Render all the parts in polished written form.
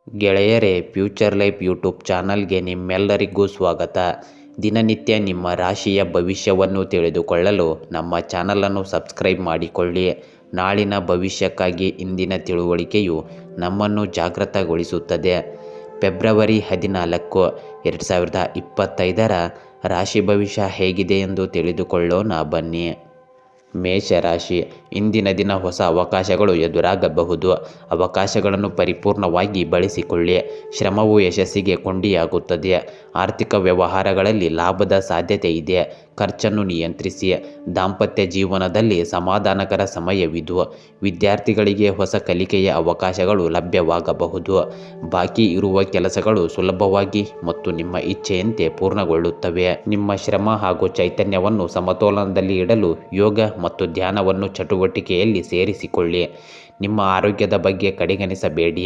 ಗೆಳೆಯರೇ, future life YouTube ಚಾನಲ್ಗೆ ನಿಮ್ಮೆಲ್ಲರಿಗೂ ಸ್ವಾಗತ. ದಿನನಿತ್ಯ ನಿಮ್ಮ ರಾಶಿಯ ಭವಿಷ್ಯವನ್ನು ತಿಳಿದುಕೊಳ್ಳಲು ನಮ್ಮ ಚಾನಲನ್ನು ಸಬ್ಸ್ಕ್ರೈಬ್ ಮಾಡಿಕೊಳ್ಳಿ. ನಾಳಿನ ಭವಿಷ್ಯಕ್ಕಾಗಿ ಇಂದಿನ ತಿಳುವಳಿಕೆಯು ನಮ್ಮನ್ನು ಜಾಗೃತಗೊಳಿಸುತ್ತದೆ. ಫೆಬ್ರವರಿ 14, 2025 ರಾಶಿ ಭವಿಷ್ಯ ಹೇಗಿದೆ ಎಂದು ತಿಳಿದುಕೊಳ್ಳೋಣ ಬನ್ನಿ. ಮೇಷರಾಶಿ. ಇಂದಿನ ದಿನ ಹೊಸ ಅವಕಾಶಗಳು ಎದುರಾಗಬಹುದು. ಅವಕಾಶಗಳನ್ನು ಪರಿಪೂರ್ಣವಾಗಿ ಬಳಸಿಕೊಳ್ಳಿ. ಶ್ರಮವು ಯಶಸ್ಸಿಗೆ ಕೊಂಡಿಯಾಗುತ್ತದೆ. ಆರ್ಥಿಕ ವ್ಯವಹಾರಗಳಲ್ಲಿ ಲಾಭದ ಸಾಧ್ಯತೆ ಇದೆ. ಖರ್ಚನ್ನು ನಿಯಂತ್ರಿಸಿ. ದಾಂಪತ್ಯ ಜೀವನದಲ್ಲಿ ಸಮಾಧಾನಕರ ಸಮಯವಿದು. ವಿದ್ಯಾರ್ಥಿಗಳಿಗೆ ಹೊಸ ಕಲಿಕೆಯ ಅವಕಾಶಗಳು ಲಭ್ಯವಾಗಬಹುದು. ಬಾಕಿ ಇರುವ ಕೆಲಸಗಳು ಸುಲಭವಾಗಿ ಮತ್ತು ನಿಮ್ಮ ಇಚ್ಛೆಯಂತೆ ಪೂರ್ಣಗೊಳ್ಳುತ್ತವೆ. ನಿಮ್ಮ ಶ್ರಮ ಹಾಗೂ ಚೈತನ್ಯವನ್ನು ಸಮತೋಲನದಲ್ಲಿ ಇಡಲು ಯೋಗ ಮತ್ತು ಧ್ಯಾನವನ್ನು ಚಟುವಟಿಕೆಯಲ್ಲಿ ಸೇರಿಸಿಕೊಳ್ಳಿ. ನಿಮ್ಮ ಆರೋಗ್ಯದ ಬಗ್ಗೆ ಕಡೆಗಣಿಸಬೇಡಿ.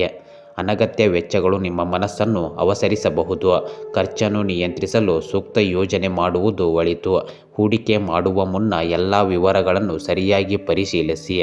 ಅನಗತ್ಯ ವೆಚ್ಚಗಳು ನಿಮ್ಮ ಮನಸ್ಸನ್ನು ಅವಸರಿಸಬಹುದು. ಖರ್ಚನ್ನು ನಿಯಂತ್ರಿಸಲು ಸೂಕ್ತ ಯೋಜನೆ ಮಾಡುವುದು ಒಳಿತು. ಹೂಡಿಕೆ ಮಾಡುವ ಮುನ್ನ ಎಲ್ಲ ವಿವರಗಳನ್ನು ಸರಿಯಾಗಿ ಪರಿಶೀಲಿಸಿ.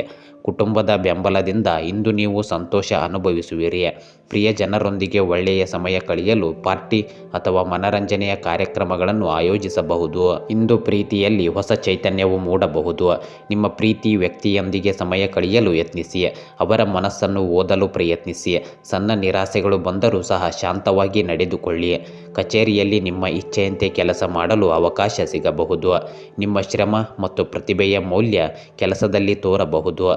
ಕುಟುಂಬದ ಬೆಂಬಲದಿಂದ ಇಂದು ನೀವು ಸಂತೋಷ ಅನುಭವಿಸುವಿರಿ. ಪ್ರಿಯ ಜನರೊಂದಿಗೆ ಒಳ್ಳೆಯ ಸಮಯ ಕಳೆಯಲು ಪಾರ್ಟಿ ಅಥವಾ ಮನರಂಜನೆಯ ಕಾರ್ಯಕ್ರಮಗಳನ್ನು ಆಯೋಜಿಸಬಹುದು. ಇಂದು ಪ್ರೀತಿಯಲ್ಲಿ ಹೊಸ ಚೈತನ್ಯವು ಮೂಡಬಹುದು. ನಿಮ್ಮ ಪ್ರೀತಿ ವ್ಯಕ್ತಿಯೊಂದಿಗೆ ಸಮಯ ಕಳೆಯಲು ಯತ್ನಿಸಿ. ಅವರ ಮನಸ್ಸನ್ನು ಓದಲು ಪ್ರಯತ್ನಿಸಿ. ಸಣ್ಣ ನಿರಾಸೆಗಳು ಬಂದರೂ ಸಹ ಶಾಂತವಾಗಿ ನಡೆದುಕೊಳ್ಳಿ. ಕಚೇರಿಯಲ್ಲಿ ನಿಮ್ಮ ಇಚ್ಛೆಯಂತೆ ಕೆಲಸ ಮಾಡಲು ಅವಕಾಶ ಸಿಗಬಹುದು. ನಿಮ್ಮ ಶ್ರಮ ಮತ್ತು ಪ್ರತಿಭೆಯ ಮೌಲ್ಯ ಕೆಲಸದಲ್ಲಿ ತೋರಬಹುದು.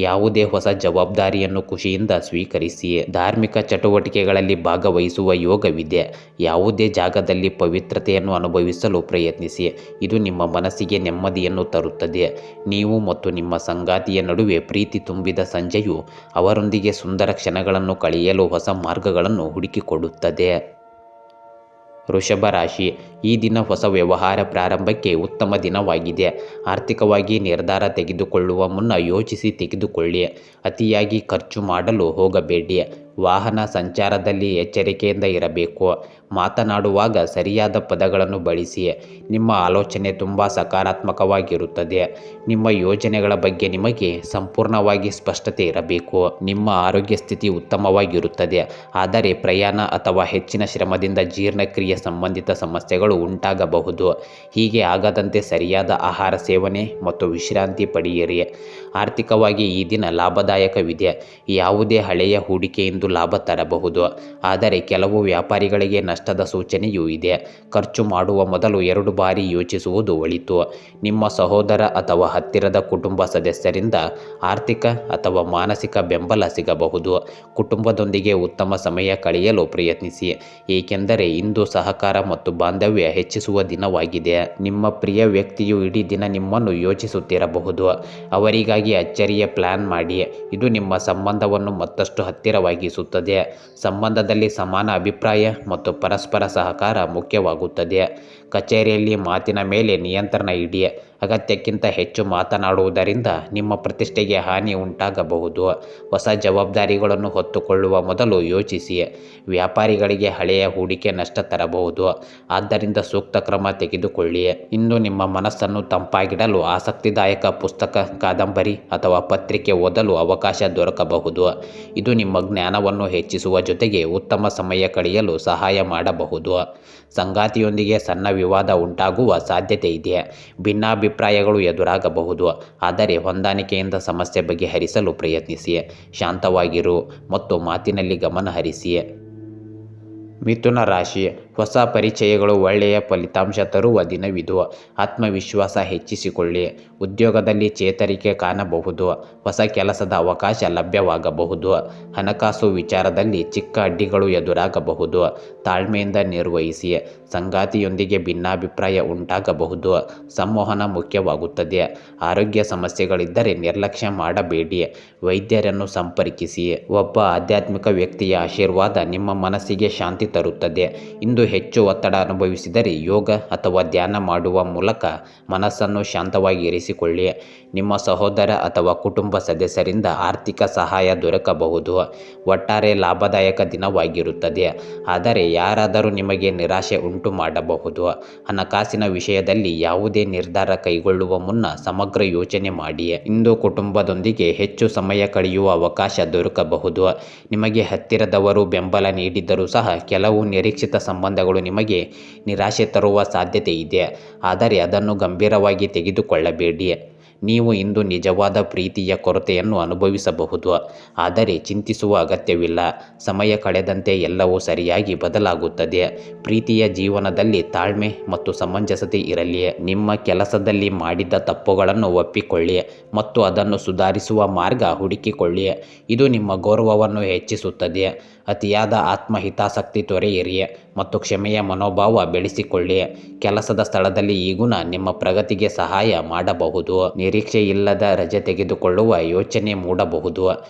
ಯಾವುದೇ ಹೊಸ ಜವಾಬ್ದಾರಿಯನ್ನು ಖುಷಿಯಿಂದ ಸ್ವೀಕರಿಸಿ. ಧಾರ್ಮಿಕ ಚಟುವಟಿಕೆಗಳಲ್ಲಿ ಭಾಗವಹಿಸುವ ಯೋಗವಿದೆ. ಯಾವುದೇ ಜಾಗದಲ್ಲಿ ಪವಿತ್ರತೆಯನ್ನು ಅನುಭವಿಸಲು ಪ್ರಯತ್ನಿಸಿ. ಇದು ನಿಮ್ಮ ಮನಸ್ಸಿಗೆ ನೆಮ್ಮದಿಯನ್ನು ತರುತ್ತದೆ. ನೀವು ಮತ್ತು ನಿಮ್ಮ ಸಂಗಾತಿಯ ನಡುವೆ ಪ್ರೀತಿ ತುಂಬಿದ ಸಂಜೆಯು ಅವರೊಂದಿಗೆ ಸುಂದರ ಕ್ಷಣಗಳನ್ನು ಕಳೆಯಲು ಹೊಸ ಮಾರ್ಗಗಳನ್ನು ಹುಡುಕಿಕೊಡುತ್ತದೆ. ವೃಷಭ ರಾಶಿ. ಈ ದಿನ ಹೊಸ ವ್ಯವಹಾರ ಪ್ರಾರಂಭಕ್ಕೆ ಉತ್ತಮ ದಿನವಾಗಿದೆ. ಆರ್ಥಿಕವಾಗಿ ನಿರ್ಧಾರ ತೆಗೆದುಕೊಳ್ಳುವ ಮುನ್ನ ಯೋಚಿಸಿ ತೆಗೆದುಕೊಳ್ಳಿ. ಅತಿಯಾಗಿ ಖರ್ಚು ಮಾಡಲು ಹೋಗಬೇಡಿ. ವಾಹನ ಸಂಚಾರದಲ್ಲಿ ಎಚ್ಚರಿಕೆಯಿಂದ ಇರಬೇಕು. ಮಾತನಾಡುವಾಗ ಸರಿಯಾದ ಪದಗಳನ್ನು ಬಳಸಿ. ನಿಮ್ಮ ಆಲೋಚನೆ ತುಂಬ ಸಕಾರಾತ್ಮಕವಾಗಿರುತ್ತದೆ. ನಿಮ್ಮ ಯೋಜನೆಗಳ ಬಗ್ಗೆ ನಿಮಗೆ ಸಂಪೂರ್ಣವಾಗಿ ಸ್ಪಷ್ಟತೆ ಇರಬೇಕು. ನಿಮ್ಮ ಆರೋಗ್ಯ ಸ್ಥಿತಿ ಉತ್ತಮವಾಗಿರುತ್ತದೆ. ಆದರೆ ಪ್ರಯಾಣ ಅಥವಾ ಹೆಚ್ಚಿನ ಶ್ರಮದಿಂದ ಜೀರ್ಣಕ್ರಿಯೆ ಸಂಬಂಧಿತ ಸಮಸ್ಯೆಗಳು ಉಂಟಾಗಬಹುದು. ಹೀಗೆ ಆಗದಂತೆ ಸರಿಯಾದ ಆಹಾರ ಸೇವನೆ ಮತ್ತು ವಿಶ್ರಾಂತಿ ಪಡೆಯಿರಿ. ಆರ್ಥಿಕವಾಗಿ ಈ ದಿನ ಲಾಭದಾಯಕವಿದೆ. ಯಾವುದೇ ಹಳೆಯ ಹೂಡಿಕೆಯಿಂದ ಲಾಭ ತರಬಹುದು. ಆದರೆ ಕೆಲವು ವ್ಯಾಪಾರಿಗಳಿಗೆ ನಷ್ಟದ ಸೂಚನೆಯೂ ಇದೆ. ಖರ್ಚು ಮಾಡುವ ಮೊದಲು 2 ಬಾರಿ ಯೋಚಿಸುವುದು ಒಳಿತು. ನಿಮ್ಮ ಸಹೋದರ ಅಥವಾ ಹತ್ತಿರದ ಕುಟುಂಬ ಸದಸ್ಯರಿಂದ ಆರ್ಥಿಕ ಅಥವಾ ಮಾನಸಿಕ ಬೆಂಬಲ ಸಿಗಬಹುದು. ಕುಟುಂಬದೊಂದಿಗೆ ಉತ್ತಮ ಸಮಯ ಕಳೆಯಲು ಪ್ರಯತ್ನಿಸಿ, ಏಕೆಂದರೆ ಇಂದು ಸಹಕಾರ ಮತ್ತು ಬಾಂಧವ್ಯ ಹೆಚ್ಚಿಸುವ ದಿನವಾಗಿದೆ. ನಿಮ್ಮ ಪ್ರಿಯ ವ್ಯಕ್ತಿಯು ಇಡೀ ದಿನ ನಿಮ್ಮನ್ನು ಯೋಚಿಸುತ್ತಿರಬಹುದು. ಅವರಿಗಾಗಿ ಅಚ್ಚರಿಯ ಪ್ಲಾನ್ ಮಾಡಿ. ಇದು ನಿಮ್ಮ ಸಂಬಂಧವನ್ನು ಮತ್ತಷ್ಟು ಹತ್ತಿರವಾಗಿಸುತ್ತದೆ. ಸಂಬಂಧದಲ್ಲಿ ಸಮಾನ ಅಭಿಪ್ರಾಯ ಮತ್ತು ಪರಸ್ಪರ ಸಹಕಾರ ಮುಖ್ಯವಾಗುತ್ತದೆ. ಕಚೇರಿಯಲ್ಲಿ ಮಾತಿನ ಮೇಲೆ ನಿಯಂತ್ರಣ ಇಡಿ. ಅಗತ್ಯಕ್ಕಿಂತ ಹೆಚ್ಚು ಮಾತನಾಡುವುದರಿಂದ ನಿಮ್ಮ ಪ್ರತಿಷ್ಠೆಗೆ ಹಾನಿ ಉಂಟಾಗಬಹುದು. ಹೊಸ ಜವಾಬ್ದಾರಿಗಳನ್ನು ಹೊತ್ತುಕೊಳ್ಳುವ ಮೊದಲು ಯೋಚಿಸಿ. ವ್ಯಾಪಾರಿಗಳಿಗೆ ಹಳೆಯ ಹೂಡಿಕೆ ನಷ್ಟ ತರಬಹುದು. ಆದ್ದರಿಂದ ಸೂಕ್ತ ಕ್ರಮ ತೆಗೆದುಕೊಳ್ಳಿ. ಇಂದು ನಿಮ್ಮ ಮನಸ್ಸನ್ನು ತಂಪಾಗಿಡಲು ಆಸಕ್ತಿದಾಯಕ ಪುಸ್ತಕ, ಕಾದಂಬರಿ ಅಥವಾ ಪತ್ರಿಕೆ ಓದಲು ಅವಕಾಶ ದೊರಕಬಹುದು. ಇದು ನಿಮ್ಮ ಜ್ಞಾನವನ್ನು ಹೆಚ್ಚಿಸುವ ಜೊತೆಗೆ ಉತ್ತಮ ಸಮಯ ಕಳೆಯಲು ಸಹಾಯ ಮಾಡಬಹುದು. ಸಂಗಾತಿಯೊಂದಿಗೆ ಸಣ್ಣ ವಿವಾದ ಉಂಟಾಗುವ ಸಾಧ್ಯತೆ ಇದೆ. ಭಿನ್ನಾಭಿಪ್ರಾಯಗಳು ಎದುರಾಗಬಹುದು. ಆದರೆ ಹೊಂದಾಣಿಕೆಯಿಂದ ಸಮಸ್ಯೆ ಬಗೆಹರಿಸಲು ಪ್ರಯತ್ನಿಸಿ. ಶಾಂತವಾಗಿರು ಮತ್ತು ಮಾತಿನಲ್ಲಿ ಗಮನ ಹರಿಸಿ. ಮಿಥುನ ರಾಶಿ. ಹೊಸ ಪರಿಚಯಗಳು ಒಳ್ಳೆಯ ಫಲಿತಾಂಶ ತರುವ ದಿನವಿದು. ಆತ್ಮವಿಶ್ವಾಸ ಹೆಚ್ಚಿಸಿಕೊಳ್ಳಿ. ಉದ್ಯೋಗದಲ್ಲಿ ಚೇತರಿಕೆ ಕಾಣಬಹುದು. ಹೊಸ ಕೆಲಸದ ಅವಕಾಶ ಲಭ್ಯವಾಗಬಹುದು. ಹಣಕಾಸು ವಿಚಾರದಲ್ಲಿ ಚಿಕ್ಕ ಅಡ್ಡಿಗಳು ಎದುರಾಗಬಹುದು. ತಾಳ್ಮೆಯಿಂದ ನಿರ್ವಹಿಸಿ. ಸಂಗಾತಿಯೊಂದಿಗೆ ಭಿನ್ನಾಭಿಪ್ರಾಯ ಉಂಟಾಗಬಹುದು. ಸಂವಹನ ಮುಖ್ಯವಾಗುತ್ತದೆ. ಆರೋಗ್ಯ ಸಮಸ್ಯೆಗಳಿದ್ದರೆ ನಿರ್ಲಕ್ಷ್ಯ ಮಾಡಬೇಡಿ. ವೈದ್ಯರನ್ನು ಸಂಪರ್ಕಿಸಿ. ಒಬ್ಬ ಆಧ್ಯಾತ್ಮಿಕ ವ್ಯಕ್ತಿಯ ಆಶೀರ್ವಾದ ನಿಮ್ಮ ಮನಸ್ಸಿಗೆ ಶಾಂತಿ ತರುತ್ತದೆ. ಇಂದು ಹೆಚ್ಚು ಒತ್ತಡ ಅನುಭವಿಸಿದರೆ ಯೋಗ ಅಥವಾ ಧ್ಯಾನ ಮಾಡುವ ಮೂಲಕ ಮನಸ್ಸನ್ನು ಶಾಂತವಾಗಿ ಇರಿಸಿಕೊಳ್ಳಿ. ನಿಮ್ಮ ಸಹೋದರ ಅಥವಾ ಕುಟುಂಬ ಸದಸ್ಯರಿಂದ ಆರ್ಥಿಕ ಸಹಾಯ ದೊರಕಬಹುದು. ಒಟ್ಟಾರೆ ಲಾಭದಾಯಕ ದಿನವಾಗಿರುತ್ತದೆ. ಆದರೆ ಯಾರಾದರೂ ನಿಮಗೆ ನಿರಾಶೆ ಉಂಟು ಮಾಡಬಹುದು. ಹಣಕಾಸಿನ ವಿಷಯದಲ್ಲಿ ಯಾವುದೇ ನಿರ್ಧಾರ ಕೈಗೊಳ್ಳುವ ಮುನ್ನ ಸಮಗ್ರ ಯೋಚನೆ ಮಾಡಿ. ಇಂದು ಕುಟುಂಬದೊಂದಿಗೆ ಹೆಚ್ಚು ಸಮಯ ಕಳೆಯುವ ಅವಕಾಶ ದೊರಕಬಹುದು. ನಿಮಗೆ ಹತ್ತಿರದವರು ಬೆಂಬಲ ನೀಡಿದ್ದರೂ ಸಹ ಕೆಲವು ನಿರೀಕ್ಷಿತ ಸಂಬಂಧಗಳು ನಿಮಗೆ ನಿರಾಶೆ ತರುವ ಸಾಧ್ಯತೆ ಇದೆ. ಆದರೆ ಅದನ್ನು ಗಂಭೀರವಾಗಿ ತೆಗೆದುಕೊಳ್ಳಬೇಡಿ. ನೀವು ಇಂದು ನಿಜವಾದ ಪ್ರೀತಿಯ ಕೊರತೆಯನ್ನು ಅನುಭವಿಸಬಹುದು. ಆದರೆ ಚಿಂತಿಸುವ ಅಗತ್ಯವಿಲ್ಲ. ಸಮಯ ಕಳೆದಂತೆ ಎಲ್ಲವೂ ಸರಿಯಾಗಿ ಬದಲಾಗುತ್ತದೆ. ಪ್ರೀತಿಯ ಜೀವನದಲ್ಲಿ ತಾಳ್ಮೆ ಮತ್ತು ಸಮಂಜಸತೆ ಇರಲಿ. ನಿಮ್ಮ ಕೆಲಸದಲ್ಲಿ ಮಾಡಿದ ತಪ್ಪುಗಳನ್ನು ಒಪ್ಪಿಕೊಳ್ಳಿ ಮತ್ತು ಅದನ್ನು ಸುಧಾರಿಸುವ ಮಾರ್ಗ ಹುಡುಕಿಕೊಳ್ಳಿ. ಇದು ನಿಮ್ಮ ಗೌರವವನ್ನು ಹೆಚ್ಚಿಸುತ್ತದೆ. ಅತಿಯಾದ ಆತ್ಮಹಿತಾಸಕ್ತಿ ತೊರೆಯಿರಿ ಮತ್ತು ಕ್ಷಮೆಯ ಮನೋಭಾವ ಬೆಳೆಸಿಕೊಳ್ಳಿ. ಕೆಲಸದ ಸ್ಥಳದಲ್ಲಿ ಈ ಗುಣ ನಿಮ್ಮ ಪ್ರಗತಿಗೆ ಸಹಾಯ ಮಾಡಬಹುದು. ನಿರೀಕ್ಷೆ ಇಲ್ಲದ ರಜೆ ತೆಗೆದುಕೊಳ್ಳುವ ಯೋಚನೆ ಮೂಡಬಹುದು.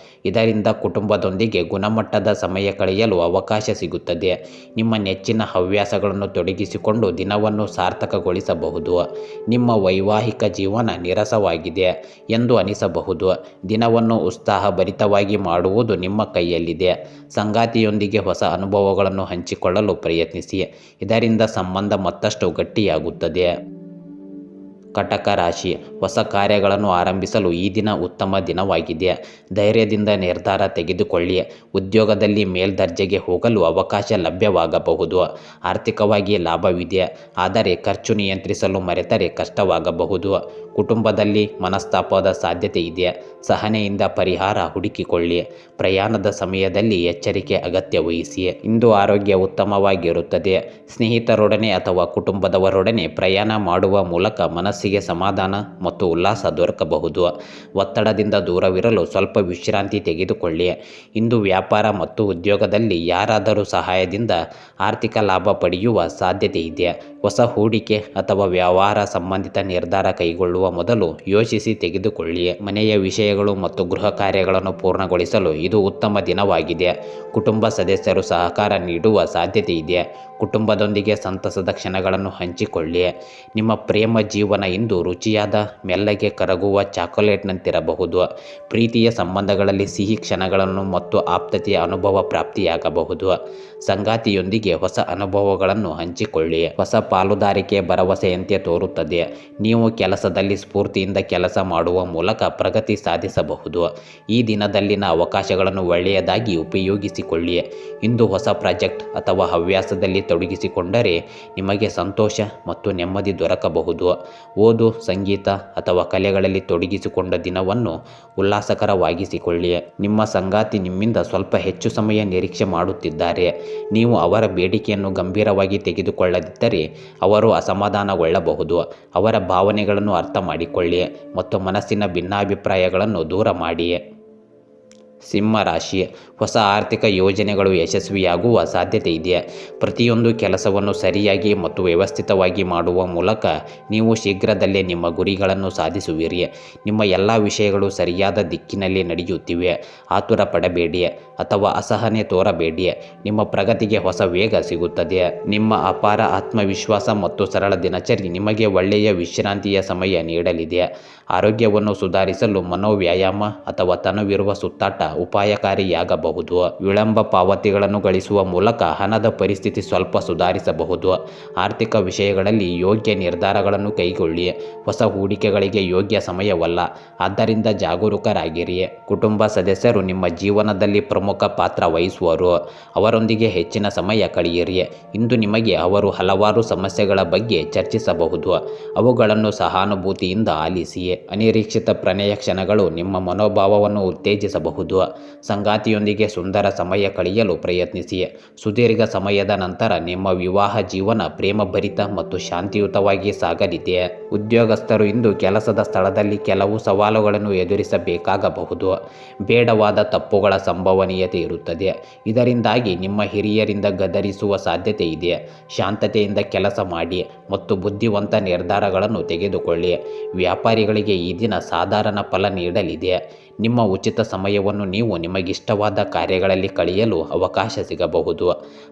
ಇದರಿಂದ ಕುಟುಂಬದೊಂದಿಗೆ ಗುಣಮಟ್ಟದ ಸಮಯ ಕಳೆಯಲು ಅವಕಾಶ ಸಿಗುತ್ತದೆ. ನಿಮ್ಮ ನೆಚ್ಚಿನ ಹವ್ಯಾಸಗಳನ್ನು ತೊಡಗಿಸಿಕೊಂಡು ದಿನವನ್ನು ಸಾರ್ಥಕಗೊಳಿಸಬಹುದು. ನಿಮ್ಮ ವೈವಾಹಿಕ ಜೀವನ ನೀರಸವಾಗಿದೆ ಎಂದು ಅನಿಸಬಹುದು. ದಿನವನ್ನು ಉತ್ಸಾಹಭರಿತವಾಗಿ ಮಾಡುವುದು ನಿಮ್ಮ ಕೈಯಲ್ಲಿದೆ. ಸಂಗಾತಿಯೊಂದಿಗೆ ಹೊಸ ಅನುಭವಗಳನ್ನು ಹಂಚಿಕೊಳ್ಳಲು ಪ್ರಯತ್ನಿಸಿ. ಇದರಿಂದ ಸಂಬಂಧ ಮತ್ತಷ್ಟು ಗಟ್ಟಿಯಾಗುತ್ತದೆ. ಕಟಕ ರಾಶಿ, ಹೊಸ ಕಾರ್ಯಗಳನ್ನು ಆರಂಭಿಸಲು ಈ ದಿನ ಉತ್ತಮ ದಿನವಾಗಿದೆ. ಧೈರ್ಯದಿಂದ ನಿರ್ಧಾರ ತೆಗೆದುಕೊಳ್ಳಿ. ಉದ್ಯೋಗದಲ್ಲಿ ಮೇಲ್ದರ್ಜೆಗೆ ಹೋಗಲು ಅವಕಾಶ ಲಭ್ಯವಾಗಬಹುದು. ಆರ್ಥಿಕವಾಗಿ ಲಾಭವಿದೆ, ಆದರೆ ಖರ್ಚು ನಿಯಂತ್ರಿಸಲು ಮರೆತರೆ ಕಷ್ಟವಾಗಬಹುದು. ಕುಟುಂಬದಲ್ಲಿ ಮನಸ್ತಾಪದ ಸಾಧ್ಯತೆ ಇದೆ. ಸಹನೆಯಿಂದ ಪರಿಹಾರ ಹುಡುಕಿಕೊಳ್ಳಿ. ಪ್ರಯಾಣದ ಸಮಯದಲ್ಲಿ ಎಚ್ಚರಿಕೆ ಅಗತ್ಯ ವಹಿಸಿ. ಇಂದು ಆರೋಗ್ಯ ಉತ್ತಮವಾಗಿರುತ್ತದೆ. ಸ್ನೇಹಿತರೊಡನೆ ಅಥವಾ ಕುಟುಂಬದವರೊಡನೆ ಪ್ರಯಾಣ ಮಾಡುವ ಮೂಲಕ ಮನಸ್ಸಿಗೆ ಸಮಾಧಾನ ಮತ್ತು ಉಲ್ಲಾಸ ದೊರಕಬಹುದು. ಒತ್ತಡದಿಂದ ದೂರವಿರಲು ಸ್ವಲ್ಪ ವಿಶ್ರಾಂತಿ ತೆಗೆದುಕೊಳ್ಳಿ. ಇಂದು ವ್ಯಾಪಾರ ಮತ್ತು ಉದ್ಯೋಗದಲ್ಲಿ ಯಾರಾದರೂ ಸಹಾಯದಿಂದ ಆರ್ಥಿಕ ಲಾಭ ಪಡೆಯುವ ಸಾಧ್ಯತೆ ಇದೆ. ಹೊಸ ಹೂಡಿಕೆ ಅಥವಾ ವ್ಯವಹಾರ ಸಂಬಂಧಿತ ನಿರ್ಧಾರ ಕೈಗೊಳ್ಳುವ ಮೊದಲು ಯೋಚಿಸಿ ತೆಗೆದುಕೊಳ್ಳಿ. ಮನೆಯ ವಿಷಯಗಳು ಮತ್ತು ಗೃಹ ಕಾರ್ಯಗಳನ್ನು ಪೂರ್ಣಗೊಳಿಸಲು ಇದು ಉತ್ತಮ ದಿನವಾಗಿದೆ. ಕುಟುಂಬ ಸದಸ್ಯರು ಸಹಕಾರ ನೀಡುವ ಸಾಧ್ಯತೆ ಇದೆ. ಕುಟುಂಬದೊಂದಿಗೆ ಸಂತಸದ ಕ್ಷಣಗಳನ್ನು ಹಂಚಿಕೊಳ್ಳಿ. ನಿಮ್ಮ ಪ್ರೇಮ ಜೀವನ ಇಂದು ರುಚಿಯಾದ, ಮೆಲ್ಲಗೆ ಕರಗುವ ಚಾಕೊಲೇಟ್ನಂತಿರಬಹುದು. ಪ್ರೀತಿಯ ಸಂಬಂಧಗಳಲ್ಲಿ ಸಿಹಿ ಕ್ಷಣಗಳನ್ನು ಮತ್ತು ಆಪ್ತತೆಯ ಅನುಭವ ಪ್ರಾಪ್ತಿಯಾಗಬಹುದು. ಸಂಗಾತಿಯೊಂದಿಗೆ ಹೊಸ ಅನುಭವಗಳನ್ನು ಹಂಚಿಕೊಳ್ಳಿ. ಹೊಸ ಪಾಲುದಾರಿಕೆ ಭರವಸೆಯಂತೆ ತೋರುತ್ತದೆ. ನೀವು ಕೆಲಸದಲ್ಲಿ ಸ್ಫೂರ್ತಿಯಿಂದ ಕೆಲಸ ಮಾಡುವ ಮೂಲಕ ಪ್ರಗತಿ ಸಾಧಿಸಬಹುದು. ಈ ದಿನದಲ್ಲಿನ ಅವಕಾಶಗಳನ್ನು ಒಳ್ಳೆಯದಾಗಿ ಉಪಯೋಗಿಸಿಕೊಳ್ಳಿ. ಇಂದು ಹೊಸ ಪ್ರಾಜೆಕ್ಟ್ ಅಥವಾ ಹವ್ಯಾಸದಲ್ಲಿ ತೊಡಗಿಸಿಕೊಂಡರೆ ನಿಮಗೆ ಸಂತೋಷ ಮತ್ತು ನೆಮ್ಮದಿ ದೊರಕಬಹುದು. ಓದು, ಸಂಗೀತ ಅಥವಾ ಕಲೆಗಳಲ್ಲಿ ತೊಡಗಿಸಿಕೊಂಡ ದಿನವನ್ನು ಉಲ್ಲಾಸಕರವಾಗಿಸಿಕೊಳ್ಳಿ. ನಿಮ್ಮ ಸಂಗಾತಿ ನಿಮ್ಮಿಂದ ಸ್ವಲ್ಪ ಹೆಚ್ಚು ಸಮಯ ನಿರೀಕ್ಷೆ ಮಾಡುತ್ತಿದ್ದಾರೆ. ನೀವು ಅವರ ಬೇಡಿಕೆಯನ್ನು ಗಂಭೀರವಾಗಿ ತೆಗೆದುಕೊಳ್ಳದಿದ್ದರೆ ಅವರು ಅಸಮಾಧಾನಗೊಳ್ಳಬಹುದು. ಅವರ ಭಾವನೆಗಳನ್ನು ಅರ್ಥ ಮಾಡಿಕೊಳ್ಳಿ ಮತ್ತು ಮನಸ್ಸಿನ ಭಿನ್ನಾಭಿಪ್ರಾಯಗಳನ್ನು ದೂರ ಮಾಡಿ. ಸಿಂಹ ರಾಶಿ, ಹೊಸ ಆರ್ಥಿಕ ಯೋಜನೆಗಳು ಯಶಸ್ವಿಯಾಗುವ ಸಾಧ್ಯತೆ ಇದೆ. ಪ್ರತಿಯೊಂದು ಕೆಲಸವನ್ನು ಸರಿಯಾಗಿ ಮತ್ತು ವ್ಯವಸ್ಥಿತವಾಗಿ ಮಾಡುವ ಮೂಲಕ ನೀವು ಶೀಘ್ರದಲ್ಲೇ ನಿಮ್ಮ ಗುರಿಗಳನ್ನು ಸಾಧಿಸುವಿರಿ. ನಿಮ್ಮ ಎಲ್ಲ ವಿಷಯಗಳು ಸರಿಯಾದ ದಿಕ್ಕಿನಲ್ಲಿ ನಡೆಯುತ್ತಿವೆ. ಆತುರ ಪಡಬೇಡಿ ಅಥವಾ ಅಸಹನೆ ತೋರಬೇಡಿ. ನಿಮ್ಮ ಪ್ರಗತಿಗೆ ಹೊಸ ವೇಗ ಸಿಗುತ್ತದೆ. ನಿಮ್ಮ ಅಪಾರ ಆತ್ಮವಿಶ್ವಾಸ ಮತ್ತು ಸರಳ ದಿನಚರಿ ನಿಮಗೆ ಒಳ್ಳೆಯ ವಿಶ್ರಾಂತಿಯ ಸಮಯ ನೀಡಲಿದೆ. ಆರೋಗ್ಯವನ್ನು ಸುಧಾರಿಸಲು ಮನೋವ್ಯಾಯಾಮ ಅಥವಾ ತನವಿರುವ ಸುತ್ತಾಟ ಉಪಾಯಕಾರಿಯಾಗಬಹುದು. ವಿಳಂಬ ಪಾವತಿಗಳನ್ನು ಗಳಿಸುವ ಮೂಲಕ ಹಣದ ಪರಿಸ್ಥಿತಿ ಸ್ವಲ್ಪ ಸುಧಾರಿಸಬಹುದು. ಆರ್ಥಿಕ ವಿಷಯಗಳಲ್ಲಿ ಯೋಗ್ಯ ನಿರ್ಧಾರಗಳನ್ನು ಕೈಗೊಳ್ಳಿ. ಹೊಸ ಹೂಡಿಕೆಗಳಿಗೆ ಯೋಗ್ಯ ಸಮಯವಲ್ಲ, ಆದ್ದರಿಂದ ಜಾಗರೂಕರಾಗಿರಿ. ಕುಟುಂಬ ಸದಸ್ಯರು ನಿಮ್ಮ ಜೀವನದಲ್ಲಿ ಪ್ರಮುಖ ಪಾತ್ರ ವಹಿಸುವರು. ಅವರೊಂದಿಗೆ ಹೆಚ್ಚಿನ ಸಮಯ ಕಳೆಯಿರಿ. ಇಂದು ನಿಮಗೆ ಅವರು ಹಲವಾರು ಸಮಸ್ಯೆಗಳ ಬಗ್ಗೆ ಚರ್ಚಿಸಬಹುದು. ಅವುಗಳನ್ನು ಸಹಾನುಭೂತಿಯಿಂದ ಆಲಿಸಿ. ಅನಿರೀಕ್ಷಿತ ಪ್ರಣಯ ಕ್ಷಣಗಳು ನಿಮ್ಮ ಮನೋಭಾವವನ್ನು ಉತ್ತೇಜಿಸಬಹುದು. ಸಂಗಾತಿಯೊಂದಿಗೆ ಸುಂದರ ಸಮಯ ಕಳೆಯಲು ಪ್ರಯತ್ನಿಸಿ. ಸುದೀರ್ಘ ಸಮಯದ ನಂತರ ನಿಮ್ಮ ವಿವಾಹ ಜೀವನ ಪ್ರೇಮಭರಿತ ಮತ್ತು ಶಾಂತಿಯುತವಾಗಿ ಸಾಗಲಿದೆ. ಉದ್ಯೋಗಸ್ಥರು ಇಂದು ಕೆಲಸದ ಸ್ಥಳದಲ್ಲಿ ಕೆಲವು ಸವಾಲುಗಳನ್ನು ಎದುರಿಸಬೇಕಾಗಬಹುದು. ಬೇಡವಾದ ತಪ್ಪುಗಳ ಸಂಭವನೀಯತೆ ಇರುತ್ತದೆ. ಇದರಿಂದಾಗಿ ನಿಮ್ಮ ಹಿರಿಯರಿಂದ ಗದರಿಸುವ ಸಾಧ್ಯತೆ ಇದೆ. ಶಾಂತತೆಯಿಂದ ಕೆಲಸ ಮಾಡಿ ಮತ್ತು ಬುದ್ಧಿವಂತ ನಿರ್ಧಾರಗಳನ್ನು ತೆಗೆದುಕೊಳ್ಳಿ. ವ್ಯಾಪಾರಿಗಳಿಗೆ ರಾಶಿಯವರಿಗೆ ಈ ದಿನ ಸಾಧಾರಣ ಫಲ ನೀಡಲಿದೆ. ನಿಮ್ಮ ಉಚಿತ ಸಮಯವನ್ನು ನೀವು ನಿಮಗಿಷ್ಟವಾದ ಕಾರ್ಯಗಳಲ್ಲಿ ಕಳೆಯಲು ಅವಕಾಶ ಸಿಗಬಹುದು.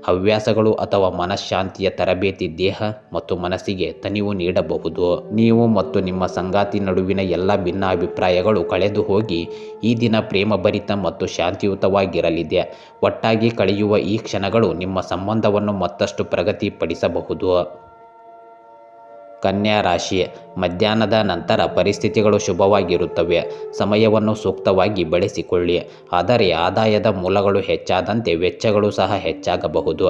ಹವ್ಯಾಸಗಳು ಅಥವಾ ಮನಃಶಾಂತಿಯ ತರಬೇತಿ ದೇಹ ಮತ್ತು ಮನಸ್ಸಿಗೆ ತಣಿವು ನೀಡಬಹುದು. ನೀವು ಮತ್ತು ನಿಮ್ಮ ಸಂಗಾತಿ ನಡುವಿನ ಎಲ್ಲ ಭಿನ್ನಾಭಿಪ್ರಾಯಗಳು ಕಳೆದು ಹೋಗಿ ಈ ದಿನ ಪ್ರೇಮಭರಿತ ಮತ್ತು ಶಾಂತಿಯುತವಾಗಿರಲಿದೆ. ಒಟ್ಟಾಗಿ ಕಳೆಯುವ ಈ ಕ್ಷಣಗಳು ನಿಮ್ಮ ಸಂಬಂಧವನ್ನು ಮತ್ತಷ್ಟು ಪ್ರಗತಿಪಡಿಸಬಹುದು. ಕನ್ಯಾ ರಾಶಿ, ಮಧ್ಯಾಹ್ನದ ನಂತರ ಪರಿಸ್ಥಿತಿಗಳು ಶುಭವಾಗಿರುತ್ತವೆ. ಸಮಯವನ್ನು ಸೂಕ್ತವಾಗಿ ಬಳಸಿಕೊಳ್ಳಿ. ಆದರೆ ಆದಾಯದ ಮೂಲಗಳು ಹೆಚ್ಚಾದಂತೆ ವೆಚ್ಚಗಳು ಸಹ ಹೆಚ್ಚಾಗಬಹುದು.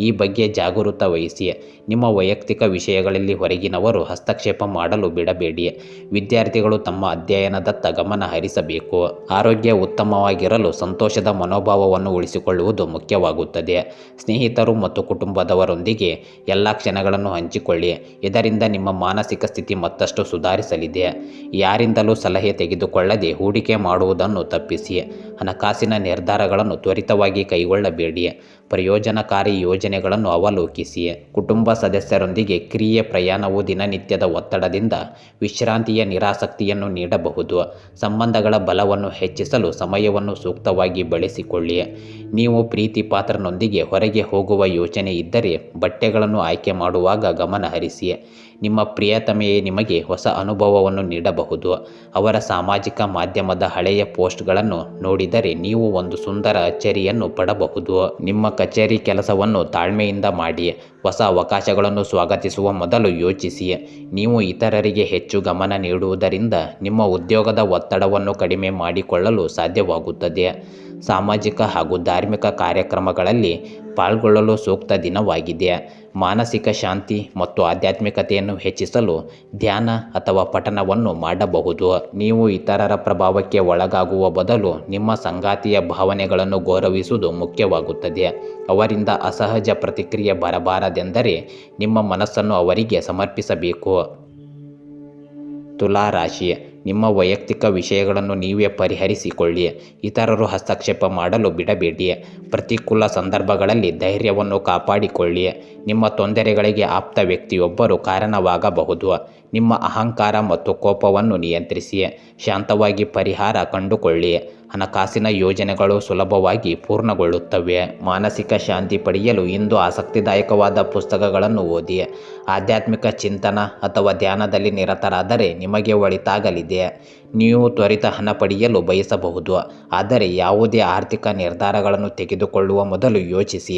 ಈ ಬಗ್ಗೆ ಜಾಗೃತ ವಹಿಸಿ. ನಿಮ್ಮ ವೈಯಕ್ತಿಕ ವಿಷಯಗಳಲ್ಲಿ ಹೊರಗಿನವರು ಹಸ್ತಕ್ಷೇಪ ಮಾಡಲು ಬಿಡಬೇಡಿ. ವಿದ್ಯಾರ್ಥಿಗಳು ತಮ್ಮ ಅಧ್ಯಯನದತ್ತ ಗಮನ ಹರಿಸಬೇಕು. ಆರೋಗ್ಯ ಉತ್ತಮವಾಗಿರಲು ಸಂತೋಷದ ಮನೋಭಾವವನ್ನು ಉಳಿಸಿಕೊಳ್ಳುವುದು ಮುಖ್ಯವಾಗುತ್ತದೆ. ಸ್ನೇಹಿತರು ಮತ್ತು ಕುಟುಂಬದವರೊಂದಿಗೆ ಎಲ್ಲ ಕ್ಷಣಗಳನ್ನು ಹಂಚಿಕೊಳ್ಳಿ. ಇದರಿಂದ ನಿಮ್ಮ ಮಾನಸಿಕ ಸ್ಥಿತಿ ಮತ್ತಷ್ಟು ಸುಧಾರಿಸಲಿದೆ. ಯಾರಿಂದಲೂ ಸಲಹೆ ತೆಗೆದುಕೊಳ್ಳದೆ ಹೂಡಿಕೆ ಮಾಡುವುದನ್ನು ತಪ್ಪಿಸಿ. ಹಣಕಾಸಿನ ನಿರ್ಧಾರಗಳನ್ನು ತ್ವರಿತವಾಗಿ ಕೈಗೊಳ್ಳಬೇಡಿ. ಪ್ರಯೋಜನಕಾರಿ ಯೋಜನೆಗಳನ್ನು ಅವಲೋಕಿಸಿ. ಕುಟುಂಬ ಸದಸ್ಯರೊಂದಿಗೆ ಕ್ರಿಯೆ ಪ್ರಯಾಣವು ದಿನನಿತ್ಯದ ಒತ್ತಡದಿಂದ ವಿಶ್ರಾಂತಿಯ ನಿರಾಸಕ್ತಿಯನ್ನು ನೀಡಬಹುದು. ಸಂಬಂಧಗಳ ಬಲವನ್ನು ಹೆಚ್ಚಿಸಲು ಸಮಯವನ್ನು ಸೂಕ್ತವಾಗಿ ಬಳಸಿಕೊಳ್ಳಿ. ನೀವು ಪ್ರೀತಿ ಪಾತ್ರನೊಂದಿಗೆ ಹೊರಗೆ ಹೋಗುವ ಯೋಚನೆ ಇದ್ದರೆ ಬಟ್ಟೆಗಳನ್ನು ಆಯ್ಕೆ ಮಾಡುವಾಗ ಗಮನ ಹರಿಸಿ. ನಿಮ್ಮ ಪ್ರಿಯತಮೆಯೇ ನಿಮಗೆ ಹೊಸ ಅನುಭವವನ್ನು ನೀಡಬಹುದು. ಅವರ ಸಾಮಾಜಿಕ ಮಾಧ್ಯಮದ ಹಳೆಯ ಪೋಸ್ಟ್ಗಳನ್ನು ನೋಡಿದರೆ ನೀವು ಒಂದು ಸುಂದರ ಅಚ್ಚರಿಯನ್ನು ಪಡಬಹುದು. ನಿಮ್ಮ ಕಚೇರಿ ಕೆಲಸವನ್ನು ತಾಳ್ಮೆಯಿಂದ ಮಾಡಿ. ಹೊಸ ಅವಕಾಶಗಳನ್ನು ಸ್ವಾಗತಿಸುವ ಮೊದಲು ಯೋಚಿಸಿ. ನೀವು ಇತರರಿಗೆ ಹೆಚ್ಚು ಗಮನ ನೀಡುವುದರಿಂದ ನಿಮ್ಮ ಉದ್ಯೋಗದ ಒತ್ತಡವನ್ನು ಕಡಿಮೆ ಮಾಡಿಕೊಳ್ಳಲು ಸಾಧ್ಯವಾಗುತ್ತದೆ. ಸಾಮಾಜಿಕ ಹಾಗೂ ಧಾರ್ಮಿಕ ಕಾರ್ಯಕ್ರಮಗಳಲ್ಲಿ ಪಾಲ್ಗೊಳ್ಳಲು ಸೂಕ್ತ ದಿನವಾಗಿದೆ. ಮಾನಸಿಕ ಶಾಂತಿ ಮತ್ತು ಆಧ್ಯಾತ್ಮಿಕತೆಯನ್ನು ಹೆಚ್ಚಿಸಲು ಧ್ಯಾನ ಅಥವಾ ಪಠಣವನ್ನು ಮಾಡಬಹುದು. ನೀವು ಇತರರ ಪ್ರಭಾವಕ್ಕೆ ಒಳಗಾಗುವ ಬದಲು ನಿಮ್ಮ ಸಂಗಾತಿಯ ಭಾವನೆಗಳನ್ನು ಗೌರವಿಸುವುದು ಮುಖ್ಯವಾಗುತ್ತದೆ. ಅವರಿಂದ ಅಸಹಜ ಪ್ರತಿಕ್ರಿಯೆ ಬರಬಾರದೆಂದರೆ ನಿಮ್ಮ ಮನಸ್ಸನ್ನು ಅವರಿಗೆ ಸಮರ್ಪಿಸಬೇಕು. ತುಲಾ ರಾಶಿ, ನಿಮ್ಮ ವೈಯಕ್ತಿಕ ವಿಷಯಗಳನ್ನು ನೀವೇ ಪರಿಹರಿಸಿಕೊಳ್ಳಿ. ಇತರರು ಹಸ್ತಕ್ಷೇಪ ಮಾಡಲು ಬಿಡಬೇಡಿ. ಪ್ರತಿಕೂಲ ಸಂದರ್ಭಗಳಲ್ಲಿ ಧೈರ್ಯವನ್ನು ಕಾಪಾಡಿಕೊಳ್ಳಿ. ನಿಮ್ಮ ತೊಂದರೆಗಳಿಗೆ ಆಪ್ತ ವ್ಯಕ್ತಿಯೊಬ್ಬರು ಕಾರಣವಾಗಬಹುದು. ನಿಮ್ಮ ಅಹಂಕಾರ ಮತ್ತು ಕೋಪವನ್ನು ನಿಯಂತ್ರಿಸಿ. ಶಾಂತವಾಗಿ ಪರಿಹಾರ ಕಂಡುಕೊಳ್ಳಿ. ಹಣಕಾಸಿನ ಯೋಜನೆಗಳು ಸುಲಭವಾಗಿ ಪೂರ್ಣಗೊಳ್ಳುತ್ತವೆ. ಮಾನಸಿಕ ಶಾಂತಿ ಪಡೆಯಲು ಇಂದು ಆಸಕ್ತಿದಾಯಕವಾದ ಪುಸ್ತಕಗಳನ್ನು ಓದಿ. ಆಧ್ಯಾತ್ಮಿಕ ಚಿಂತನ ಅಥವಾ ಧ್ಯಾನದಲ್ಲಿ ನಿರತರಾದರೆ ನಿಮಗೆ ಒಳಿತಾಗಲಿದೆ. ನೀವು ತ್ವರಿತ ಹಣ ಪಡೆಯಲು ಬಯಸಬಹುದು, ಆದರೆ ಯಾವುದೇ ಆರ್ಥಿಕ ನಿರ್ಧಾರಗಳನ್ನು ತೆಗೆದುಕೊಳ್ಳುವ ಮೊದಲು ಯೋಚಿಸಿ.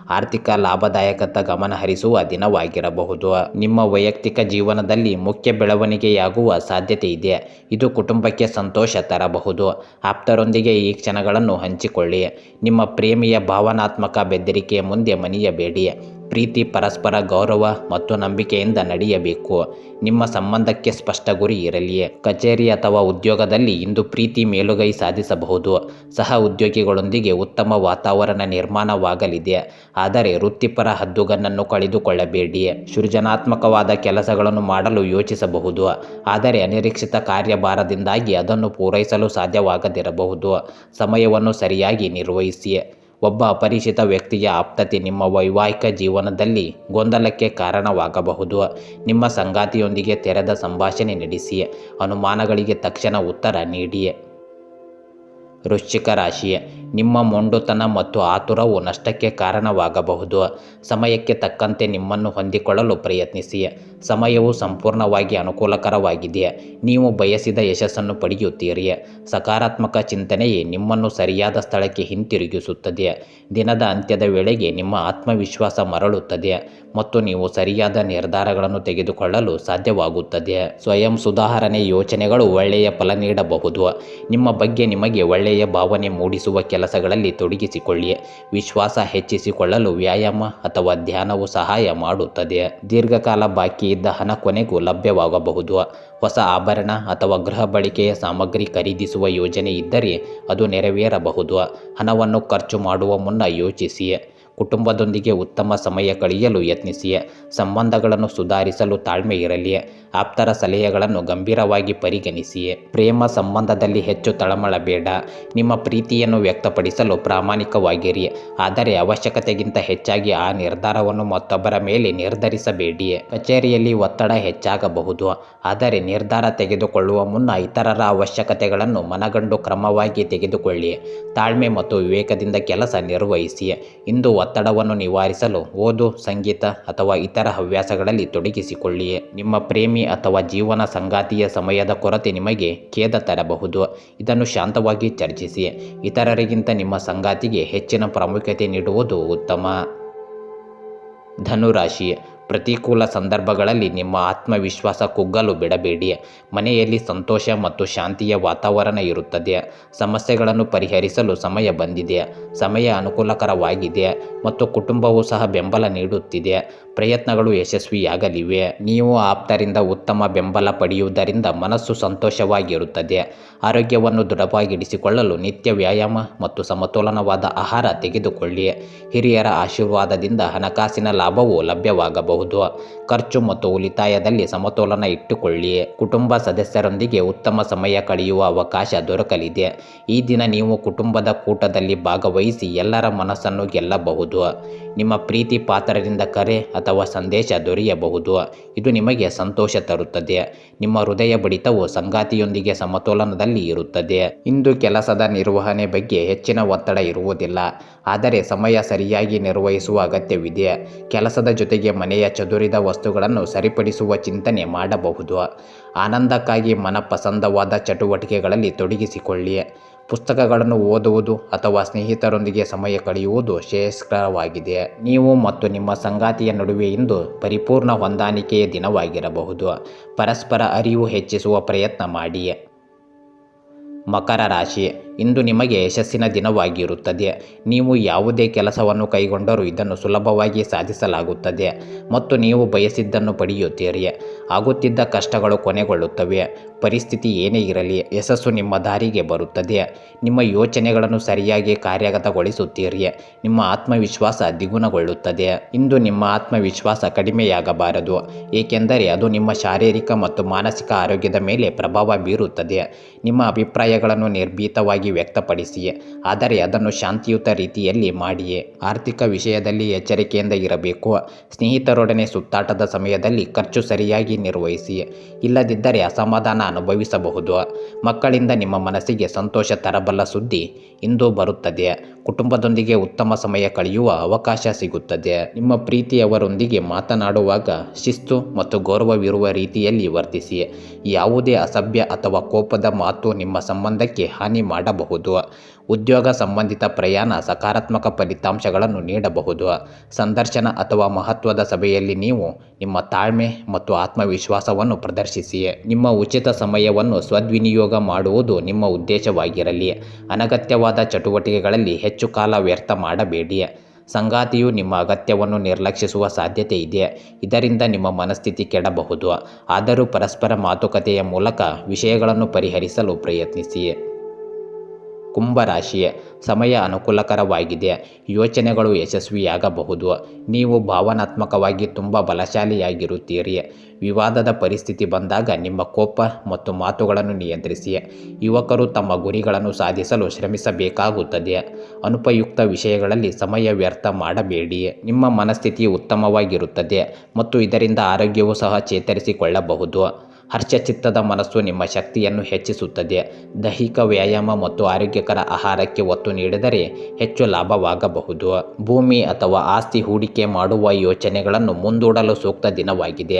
ಆರ್ಥಿಕ ಲಾಭದಾಯಕತೆ ಗಮನ ಹರಿಸುವ ದಿನವಾಗಿರಬಹುದು. ನಿಮ್ಮ ವೈಯಕ್ತಿಕ ಜೀವನದಲ್ಲಿ ಮುಖ್ಯ ಬೆಳವಣಿಗೆಯಾಗುವ ಸಾಧ್ಯತೆ ಇದೆ. ಇದು ಕುಟುಂಬಕ್ಕೆ ಸಂತೋಷ ತರಬಹುದು. ಆಪ್ತರೊಂದಿಗೆ ಈ ಕ್ಷಣಗಳನ್ನು ಹಂಚಿಕೊಳ್ಳಿ. ನಿಮ್ಮ ಪ್ರೇಮಿಯ ಭಾವನಾತ್ಮಕ ಬೆದರಿಕೆಯ ಮುಂದೆ ಮಣಿಯಬೇಡಿ. ಪ್ರೀತಿ ಪರಸ್ಪರ ಗೌರವ ಮತ್ತು ನಂಬಿಕೆಯಿಂದ ನಡೆಯಬೇಕು. ನಿಮ್ಮ ಸಂಬಂಧಕ್ಕೆ ಸ್ಪಷ್ಟ ಗುರಿ ಇರಲಿ. ಕಚೇರಿ ಅಥವಾ ಉದ್ಯೋಗದಲ್ಲಿ ಇಂದು ಪ್ರೀತಿ ಮೇಲುಗೈ ಸಾಧಿಸಬಹುದು. ಸಹ ಉದ್ಯೋಗಿಗಳೊಂದಿಗೆ ಉತ್ತಮ ವಾತಾವರಣ ನಿರ್ಮಾಣವಾಗಲಿದೆ. ಆದರೆ ವೃತ್ತಿಪರ ಹದ್ದುಗಣ್ಣನ್ನು ಕಳೆದುಕೊಳ್ಳಬೇಡಿ. ಸೃಜನಾತ್ಮಕವಾದ ಕೆಲಸಗಳನ್ನು ಮಾಡಲು ಯೋಚಿಸಬಹುದು, ಆದರೆ ಅನಿರೀಕ್ಷಿತ ಕಾರ್ಯಭಾರದಿಂದಾಗಿ ಅದನ್ನು ಪೂರೈಸಲು ಸಾಧ್ಯವಾಗದಿರಬಹುದು. ಸಮಯವನ್ನು ಸರಿಯಾಗಿ ನಿರ್ವಹಿಸಿ. ಒಬ್ಬ ಅಪರಿಚಿತ ವ್ಯಕ್ತಿಯ ಆಪ್ತತೆ ನಿಮ್ಮ ವೈವಾಹಿಕ ಜೀವನದಲ್ಲಿ ಗೊಂದಲಕ್ಕೆ ಕಾರಣವಾಗಬಹುದು. ನಿಮ್ಮ ಸಂಗಾತಿಯೊಂದಿಗೆ ತೆರೆದ ಸಂಭಾಷಣೆ ನಡೆಸಿ. ಅನುಮಾನಗಳಿಗೆ ತಕ್ಷಣ ಉತ್ತರ ನೀಡಿ. ವೃಶ್ಚಿಕ ರಾಶಿ, ನಿಮ್ಮ ಮೊಂಡುತನ ಮತ್ತು ಆತುರವು ನಷ್ಟಕ್ಕೆ ಕಾರಣವಾಗಬಹುದು. ಸಮಯಕ್ಕೆ ತಕ್ಕಂತೆ ನಿಮ್ಮನ್ನು ಹೊಂದಿಕೊಳ್ಳಲು ಪ್ರಯತ್ನಿಸಿ. ಸಮಯವು ಸಂಪೂರ್ಣವಾಗಿ ಅನುಕೂಲಕರವಾಗಿದೆ. ನೀವು ಬಯಸಿದ ಯಶಸ್ಸನ್ನು ಪಡೆಯುತ್ತೀರಿ. ಸಕಾರಾತ್ಮಕ ಚಿಂತನೆಯೇ ನಿಮ್ಮನ್ನು ಸರಿಯಾದ ಸ್ಥಳಕ್ಕೆ ಹಿಂತಿರುಗಿಸುತ್ತದೆ. ದಿನದ ಅಂತ್ಯದ ವೇಳೆಗೆ ನಿಮ್ಮ ಆತ್ಮವಿಶ್ವಾಸ ಮರಳುತ್ತದೆ ಮತ್ತು ನೀವು ಸರಿಯಾದ ನಿರ್ಧಾರಗಳನ್ನು ತೆಗೆದುಕೊಳ್ಳಲು ಸಾಧ್ಯವಾಗುತ್ತದೆ. ಸ್ವಯಂ ಸುಧಾರಣೆ ಯೋಚನೆಗಳು ಒಳ್ಳೆಯ ಫಲ ನೀಡಬಹುದು. ನಿಮ್ಮ ಬಗ್ಗೆ ನಿಮಗೆ ಒಳ್ಳೆಯ ಭಾವನೆ ಮೂಡಿಸುವ ಕೆಲಸಗಳಲ್ಲಿ ತೊಡಗಿಸಿಕೊಳ್ಳಿ. ವಿಶ್ವಾಸ ಹೆಚ್ಚಿಸಿಕೊಳ್ಳಲು ವ್ಯಾಯಾಮ ಅಥವಾ ಧ್ಯಾನವು ಸಹಾಯ ಮಾಡುತ್ತದೆ. ದೀರ್ಘಕಾಲ ಬಾಕಿ ಇದ್ದ ಹಣ ಕೊನೆಗೂ ಲಭ್ಯವಾಗಬಹುದು. ಹೊಸ ಆಭರಣ ಅಥವಾ ಗೃಹ ಬಳಕೆಯ ಸಾಮಗ್ರಿ ಖರೀದಿಸುವ ಯೋಜನೆ ಇದ್ದರೆ ಅದು ನೆರವೇರಬಹುದು. ಹಣವನ್ನು ಖರ್ಚು ಮಾಡುವ ಮುನ್ನ ಯೋಚಿಸಿ. ಕುಟುಂಬದೊಂದಿಗೆ ಉತ್ತಮ ಸಮಯ ಕಳೆಯಲು ಯತ್ನಿಸಿ. ಸಂಬಂಧಗಳನ್ನು ಸುಧಾರಿಸಲು ತಾಳ್ಮೆ ಇರಲಿ. ಆಪ್ತರ ಸಲಹೆಗಳನ್ನು ಗಂಭೀರವಾಗಿ ಪರಿಗಣಿಸಿ. ಪ್ರೇಮ ಸಂಬಂಧದಲ್ಲಿ ಹೆಚ್ಚು ತಳಮಳ ಬೇಡ. ನಿಮ್ಮ ಪ್ರೀತಿಯನ್ನು ವ್ಯಕ್ತಪಡಿಸಲು ಪ್ರಾಮಾಣಿಕವಾಗಿರಿ, ಆದರೆ ಅವಶ್ಯಕತೆಗಿಂತ ಹೆಚ್ಚಾಗಿ ಆ ನಿರ್ಧಾರವನ್ನು ಮತ್ತೊಬ್ಬರ ಮೇಲೆ ನಿರ್ಧರಿಸಬೇಡಿ. ಕಚೇರಿಯಲ್ಲಿ ಒತ್ತಡ ಹೆಚ್ಚಾಗಬಹುದು, ಆದರೆ ನಿರ್ಧಾರ ತೆಗೆದುಕೊಳ್ಳುವ ಮುನ್ನ ಇತರರ ಅವಶ್ಯಕತೆಗಳನ್ನು ಮನಗಂಡು ಕ್ರಮವಾಗಿ ತೆಗೆದುಕೊಳ್ಳಿ. ತಾಳ್ಮೆ ಮತ್ತು ವಿವೇಕದಿಂದ ಕೆಲಸ ನಿರ್ವಹಿಸಿ. ಇಂದು ಒತ್ತಡವನ್ನು ನಿವಾರಿಸಲು ಓದು, ಸಂಗೀತ ಅಥವಾ ಇತರ ಹವ್ಯಾಸಗಳಲ್ಲಿ ತೊಡಗಿಸಿಕೊಳ್ಳಿ. ನಿಮ್ಮ ಪ್ರೇಮಿ ಅಥವಾ ಜೀವನ ಸಂಗಾತಿಯ ಸಮಯದ ಕೊರತೆ ನಿಮಗೆ ಖೇದ ತರಬಹುದು. ಇದನ್ನು ಶಾಂತವಾಗಿ ಚರ್ಚಿಸಿ. ಇತರರಿಗಿಂತ ನಿಮ್ಮ ಸಂಗಾತಿಗೆ ಹೆಚ್ಚಿನ ಪ್ರಾಮುಖ್ಯತೆ ನೀಡುವುದು ಉತ್ತಮ. ಧನುರಾಶಿ, ಪ್ರತಿಕೂಲ ಸಂದರ್ಭಗಳಲ್ಲಿ ನಿಮ್ಮ ಆತ್ಮವಿಶ್ವಾಸ ಕುಗ್ಗಲು ಬಿಡಬೇಡಿ. ಮನೆಯಲ್ಲಿ ಸಂತೋಷ ಮತ್ತು ಶಾಂತಿಯ ವಾತಾವರಣ ಇರುತ್ತದೆ. ಸಮಸ್ಯೆಗಳನ್ನು ಪರಿಹರಿಸಲು ಸಮಯ ಬಂದಿದೆ. ಸಮಯ ಅನುಕೂಲಕರವಾಗಿದೆ ಮತ್ತು ಕುಟುಂಬವೂ ಸಹ ಬೆಂಬಲ ನೀಡುತ್ತಿದೆ. ಪ್ರಯತ್ನಗಳು ಯಶಸ್ವಿಯಾಗಲಿವೆ. ನೀವು ಆಪ್ತರಿಂದ ಉತ್ತಮ ಬೆಂಬಲ ಪಡೆಯುವುದರಿಂದ ಮನಸ್ಸು ಸಂತೋಷವಾಗಿರುತ್ತದೆ. ಆರೋಗ್ಯವನ್ನು ದೃಢವಾಗಿಡಿಸಿಕೊಳ್ಳಲು ನಿತ್ಯ ವ್ಯಾಯಾಮ ಮತ್ತು ಸಮತೋಲನವಾದ ಆಹಾರ ತೆಗೆದುಕೊಳ್ಳಿ. ಹಿರಿಯರ ಆಶೀರ್ವಾದದಿಂದ ಹಣಕಾಸಿನ ಲಾಭವು ಲಭ್ಯವಾಗಬಹುದು. ಖರ್ಚು ಮತ್ತು ಉಳಿತಾಯದಲ್ಲಿ ಸಮತೋಲನ ಇಟ್ಟುಕೊಳ್ಳಿ. ಕುಟುಂಬ ಸದಸ್ಯರೊಂದಿಗೆ ಉತ್ತಮ ಸಮಯ ಕಳೆಯುವ ಅವಕಾಶ ದೊರಕಲಿದೆ. ಈ ದಿನ ನೀವು ಕುಟುಂಬದ ಕೂಟದಲ್ಲಿ ಭಾಗವಹಿಸಿ ಎಲ್ಲರ ಮನಸ್ಸನ್ನು ಗೆಲ್ಲಬಹುದು. ನಿಮ್ಮ ಪ್ರೀತಿ ಪಾತ್ರರಿಂದ ಕರೆ ಅಥವಾ ಸಂದೇಶ ದೊರೆಯಬಹುದು. ಇದು ನಿಮಗೆ ಸಂತೋಷ ತರುತ್ತದೆ. ನಿಮ್ಮ ಹೃದಯ ಬಡಿತವು ಸಂಗಾತಿಯೊಂದಿಗೆ ಸಮತೋಲನದಲ್ಲಿ ಇರುತ್ತದೆ. ಇಂದು ಕೆಲಸದ ನಿರ್ವಹಣೆ ಬಗ್ಗೆ ಹೆಚ್ಚಿನ ಒತ್ತಡ ಇರುವುದಿಲ್ಲ, ಆದರೆ ಸಮಯ ಸರಿಯಾಗಿ ನಿರ್ವಹಿಸುವ ಅಗತ್ಯವಿದೆ. ಕೆಲಸದ ಜೊತೆಗೆ ಮನೆಯ ಚದುರಿದ ವಸ್ತುಗಳನ್ನು ಸರಿಪಡಿಸುವ ಚಿಂತನೆ ಮಾಡಬಹುದು. ಆನಂದಕ್ಕಾಗಿ ಮನಪಸಂದವಾದ ಚಟುವಟಿಕೆಗಳಲ್ಲಿ ತೊಡಗಿಸಿಕೊಳ್ಳಿ. ಪುಸ್ತಕಗಳನ್ನು ಓದುವುದು ಅಥವಾ ಸ್ನೇಹಿತರೊಂದಿಗೆ ಸಮಯ ಕಳೆಯುವುದು ಶ್ರೇಯಸ್ಕರವಾಗಿದೆ. ನೀವು ಮತ್ತು ನಿಮ್ಮ ಸಂಗಾತಿಯ ನಡುವೆ ಇಂದು ಪರಿಪೂರ್ಣ ಹೊಂದಾಣಿಕೆಯ ದಿನವಾಗಿರಬಹುದು. ಪರಸ್ಪರ ಅರಿವು ಹೆಚ್ಚಿಸುವ ಪ್ರಯತ್ನ ಮಾಡಿ. ಮಕರ ರಾಶಿ, ಇಂದು ನಿಮಗೆ ಯಶಸ್ಸಿನ ದಿನವಾಗಿರುತ್ತದೆ. ನೀವು ಯಾವುದೇ ಕೆಲಸವನ್ನು ಕೈಗೊಂಡರೂ ಇದನ್ನು ಸುಲಭವಾಗಿ ಸಾಧಿಸಲಾಗುತ್ತದೆ ಮತ್ತು ನೀವು ಬಯಸಿದ್ದನ್ನು ಪಡೆಯುತ್ತೀರಿ. ಆಗುತ್ತಿದ್ದ ಕಷ್ಟಗಳು ಕೊನೆಗೊಳ್ಳುತ್ತವೆ. ಪರಿಸ್ಥಿತಿ ಏನೇ ಇರಲಿ, ಯಶಸ್ಸು ನಿಮ್ಮ ದಾರಿಗೆ ಬರುತ್ತದೆ. ನಿಮ್ಮ ಯೋಚನೆಗಳನ್ನು ಸರಿಯಾಗಿ ಕಾರ್ಯಗತಗೊಳಿಸುತ್ತೀರಿ. ನಿಮ್ಮ ಆತ್ಮವಿಶ್ವಾಸ ದ್ವಿಗುಣಗೊಳ್ಳುತ್ತದೆ. ಇಂದು ನಿಮ್ಮ ಆತ್ಮವಿಶ್ವಾಸ ಕಡಿಮೆಯಾಗಬಾರದು, ಏಕೆಂದರೆ ಅದು ನಿಮ್ಮ ಶಾರೀರಿಕ ಮತ್ತು ಮಾನಸಿಕ ಆರೋಗ್ಯದ ಮೇಲೆ ಪ್ರಭಾವ ಬೀರುತ್ತದೆ. ನಿಮ್ಮ ಅಭಿಪ್ರಾಯಗಳನ್ನು ನಿರ್ಭೀತವಾಗಿ ವ್ಯಕ್ತಪಡಿಸಿ, ಆದರೆ ಅದನ್ನು ಶಾಂತಿಯುತ ರೀತಿಯಲ್ಲಿ ಮಾಡಿ. ಆರ್ಥಿಕ ವಿಷಯದಲ್ಲಿ ಎಚ್ಚರಿಕೆಯಿಂದ ಇರಬೇಕು. ಸ್ನೇಹಿತರೊಡನೆ ಸುತ್ತಾಟದ ಸಮಯದಲ್ಲಿ ಖರ್ಚು ಸರಿಯಾಗಿ ನಿರ್ವಹಿಸಿ, ಇಲ್ಲದಿದ್ದರೆ ಅಸಮಾಧಾನ ಅನುಭವಿಸಬಹುದು. ಮಕ್ಕಳಿಂದ ನಿಮ್ಮ ಮನಸ್ಸಿಗೆ ಸಂತೋಷ ತರಬಲ್ಲ ಸುದ್ದಿ ಇಂದು ಬರುತ್ತದೆ. ಕುಟುಂಬದೊಂದಿಗೆ ಉತ್ತಮ ಸಮಯ ಕಳೆಯುವ ಅವಕಾಶ ಸಿಗುತ್ತದೆ. ನಿಮ್ಮ ಪ್ರೀತಿಯವರೊಂದಿಗೆ ಮಾತನಾಡುವಾಗ ಶಿಸ್ತು ಮತ್ತು ಗೌರವವಿರುವ ರೀತಿಯಲ್ಲಿ ವರ್ತಿಸಿ. ಯಾವುದೇ ಅಸಭ್ಯ ಅಥವಾ ಕೋಪದ ಮಾತು ನಿಮ್ಮ ಸಂಬಂಧಕ್ಕೆ ಹಾನಿ ಮಾಡಬಹುದು. ಉದ್ಯೋಗ ಸಂಬಂಧಿತ ಪ್ರಯಾಣ ಸಕಾರಾತ್ಮಕ ಫಲಿತಾಂಶಗಳನ್ನು ನೀಡಬಹುದು. ಸಂದರ್ಶನ ಅಥವಾ ಮಹತ್ವದ ಸಭೆಯಲ್ಲಿ ನೀವು ನಿಮ್ಮ ತಾಳ್ಮೆ ಮತ್ತು ಆತ್ಮವಿಶ್ವಾಸವನ್ನು ಪ್ರದರ್ಶಿಸಿ. ನಿಮ್ಮ ಉಚಿತ ಸಮಯವನ್ನು ಸದ್ವಿನಿಯೋಗ ಮಾಡುವುದು ನಿಮ್ಮ ಉದ್ದೇಶವಾಗಿರಲಿ. ಅನಗತ್ಯವಾದ ಚಟುವಟಿಕೆಗಳಲ್ಲಿ ಹೆಚ್ಚು ಕಾಲ ವ್ಯರ್ಥ ಮಾಡಬೇಡಿ. ಸಂಗಾತಿಯು ನಿಮ್ಮ ಅಗತ್ಯವನ್ನು ನಿರ್ಲಕ್ಷಿಸುವ ಸಾಧ್ಯತೆ ಇದೆ. ಇದರಿಂದ ನಿಮ್ಮ ಮನಸ್ಥಿತಿ ಕೆಡಬಹುದು. ಆದರೂ ಪರಸ್ಪರ ಮಾತುಕತೆಯ ಮೂಲಕ ವಿಷಯಗಳನ್ನು ಪರಿಹರಿಸಲು ಪ್ರಯತ್ನಿಸಿ. ಕುಂಭರಾಶಿ, ಸಮಯ ಅನುಕೂಲಕರವಾಗಿದೆ. ಯೋಚನೆಗಳು ಯಶಸ್ವಿಯಾಗಬಹುದು. ನೀವು ಭಾವನಾತ್ಮಕವಾಗಿ ತುಂಬ ಬಲಶಾಲಿಯಾಗಿರುತ್ತೀರಿ. ವಿವಾದದ ಪರಿಸ್ಥಿತಿ ಬಂದಾಗ ನಿಮ್ಮ ಕೋಪ ಮತ್ತು ಮಾತುಗಳನ್ನು ನಿಯಂತ್ರಿಸಿ. ಯುವಕರು ತಮ್ಮ ಗುರಿಗಳನ್ನು ಸಾಧಿಸಲು ಶ್ರಮಿಸಬೇಕಾಗುತ್ತದೆ. ಅನುಪಯುಕ್ತ ವಿಷಯಗಳಲ್ಲಿ ಸಮಯ ವ್ಯರ್ಥ ಮಾಡಬೇಡಿ. ನಿಮ್ಮ ಮನಸ್ಥಿತಿ ಉತ್ತಮವಾಗಿರುತ್ತದೆ ಮತ್ತು ಇದರಿಂದ ಆರೋಗ್ಯವೂ ಸಹ ಚೇತರಿಸಿಕೊಳ್ಳಬಹುದು. ಹರ್ಷಚಿತ್ತದ ಮನಸ್ಸು ನಿಮ್ಮ ಶಕ್ತಿಯನ್ನು ಹೆಚ್ಚಿಸುತ್ತದೆ. ದೈಹಿಕ ವ್ಯಾಯಾಮ ಮತ್ತು ಆರೋಗ್ಯಕರ ಆಹಾರಕ್ಕೆ ಒತ್ತು ನೀಡಿದರೆ ಹೆಚ್ಚು ಲಾಭವಾಗಬಹುದು. ಭೂಮಿ ಅಥವಾ ಆಸ್ತಿ ಹೂಡಿಕೆ ಮಾಡುವ ಯೋಚನೆಗಳನ್ನು ಮುಂದೂಡಲು ಸೂಕ್ತ ದಿನವಾಗಿದೆ.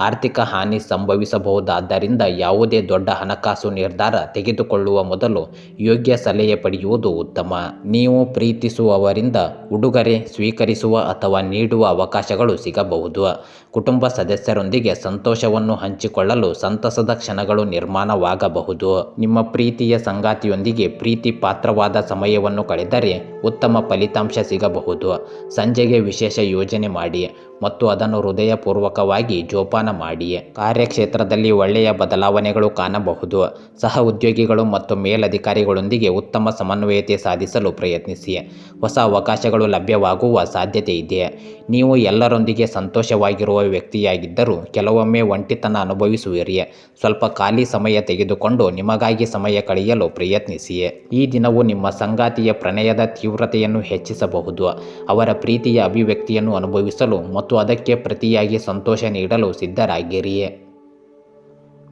ಆರ್ಥಿಕ ಹಾನಿ ಸಂಭವಿಸಬಹುದಾದ್ದರಿಂದ ಯಾವುದೇ ದೊಡ್ಡ ಹಣಕಾಸು ನಿರ್ಧಾರ ತೆಗೆದುಕೊಳ್ಳುವ ಮೊದಲು ಯೋಗ್ಯ ಸಲಹೆ ಪಡೆಯುವುದು ಉತ್ತಮ. ನೀವು ಪ್ರೀತಿಸುವವರಿಂದ ಉಡುಗೊರೆ ಸ್ವೀಕರಿಸುವ ಅಥವಾ ನೀಡುವ ಅವಕಾಶಗಳು ಸಿಗಬಹುದು. ಕುಟುಂಬ ಸದಸ್ಯರೊಂದಿಗೆ ಸಂತೋಷವನ್ನು ಹಂಚಿಕೊಳ್ಳಲು ಸಂತಸದ ಕ್ಷಣಗಳು ನಿರ್ಮಾಣವಾಗಬಹುದು. ನಿಮ್ಮ ಪ್ರೀತಿಯ ಸಂಗಾತಿಯೊಂದಿಗೆ ಪ್ರೀತಿ ಪಾತ್ರವಾದ ಸಮಯವನ್ನು ಕಳೆದರೆ ಉತ್ತಮ ಫಲಿತಾಂಶ ಸಿಗಬಹುದು. ಸಂಜೆಗೆ ವಿಶೇಷ ಯೋಜನೆ ಮಾಡಿ. ಮತ್ತು ಅದನ್ನು ಹೃದಯಪೂರ್ವಕವಾಗಿ ಜೋಪಾನ ಮಾಡಿ. ಕಾರ್ಯಕ್ಷೇತ್ರದಲ್ಲಿ ಒಳ್ಳೆಯ ಬದಲಾವಣೆಗಳು ಕಾಣಬಹುದು. ಸಹ ಉದ್ಯೋಗಿಗಳು ಮತ್ತು ಮೇಲಧಿಕಾರಿಗಳೊಂದಿಗೆ ಉತ್ತಮ ಸಮನ್ವಯತೆ ಸಾಧಿಸಲು ಪ್ರಯತ್ನಿಸಿ. ಹೊಸ ಅವಕಾಶಗಳು ಲಭ್ಯವಾಗುವ ಸಾಧ್ಯತೆ ಇದೆ. ನೀವು ಎಲ್ಲರೊಂದಿಗೆ ಸಂತೋಷವಾಗಿರುವ ವ್ಯಕ್ತಿಯಾಗಿದ್ದರೂ ಕೆಲವೊಮ್ಮೆ ಒಂಟಿತನ ಅನುಭವಿಸುವಿರಿ. ಸ್ವಲ್ಪ ಖಾಲಿ ಸಮಯ ತೆಗೆದುಕೊಂಡು ನಿಮಗಾಗಿ ಸಮಯ ಕಳೆಯಲು ಪ್ರಯತ್ನಿಸಿ. ಈ ದಿನವು ನಿಮ್ಮ ಸಂಗಾತಿಯ ಪ್ರಣಯದ ತೀವ್ರತೆಯನ್ನು ಹೆಚ್ಚಿಸಬಹುದು. ಅವರ ಪ್ರೀತಿಯ ಅಭಿವ್ಯಕ್ತಿಯನ್ನು ಅನುಭವಿಸಲು ಮತ್ತು ಅದಕ್ಕೆ ಪ್ರತಿಯಾಗಿ ಸಂತೋಷ ನೀಡಲು ಸಿದ್ಧರಾಗಿರಿ.